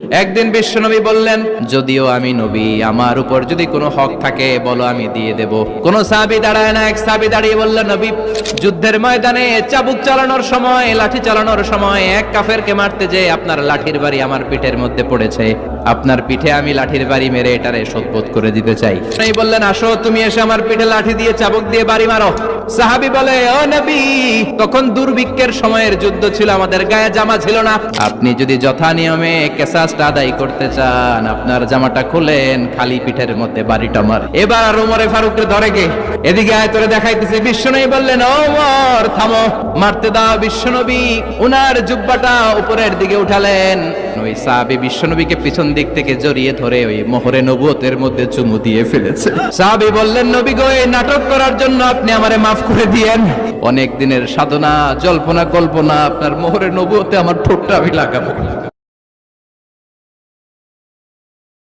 একদিন বিশ্বনবী বললেন, যদিও আমি নবী, আমার উপর যদি কোনো হক থাকে বলো, আমি দিয়ে দেব। কোন সাহাবী দাঁড়ায় না, এক সাহাবী দাঁড়িয়ে বললেন, নবী, যুদ্ধের ময়দানে চাবুক চালানোর সময়, লাঠি চালানোর সময় এক কাফেরকে মারতে যে আপনার লাঠির বাড়ি আমার পিঠের মধ্যে পড়েছে, আপনার পিঠে আমি লাঠির বাড়ি মেরে এটারে শোধবোধ করে দিতে চাই। তিনি বললেন, আসো, তুমি এসে আমার পিঠে লাঠি দিয়ে চাবুক দিয়ে বাড়ি মারো। সাহাবী বলে, ও নবী, তখন দুর্ভিক্ষের সময়ের যুদ্ধ ছিল, আমাদের গায়ে জামা ছিল না, আপনি যদি যথা নিয়মে কেসাসটা আদায় করতে চান, আপনার জামাটা খুলেন, খালি পিঠের মধ্যে বাড়িটা মার। এবার ওমরে ফারুককে ধরে গে, এদিকে আয় তোরে দেখাইতেছে। বিশ্বনবী বললেন, ওমর থামো, মারতে দাও। বিশ্বনবী উনার জুব্বাটা উপরের দিকে উঠালেন। ওই সাহাবী বিশ্বনবীকে পিছন দিক থেকে জড়িয়ে ধরে ওই মোহরে নবুয়তের মধ্যে চুমু দিয়ে ফেলেছে। সাহাবী বললেন, নবী গো, এই নাটক করার জন্য আপনি আমারে মাফ করে দিয়েন। অনেক দিনের সাধনা, জল্পনা কল্পনা, আপনার মোহরে নবুয়তে আমার ঠোঁটটা আমি লাগাবো।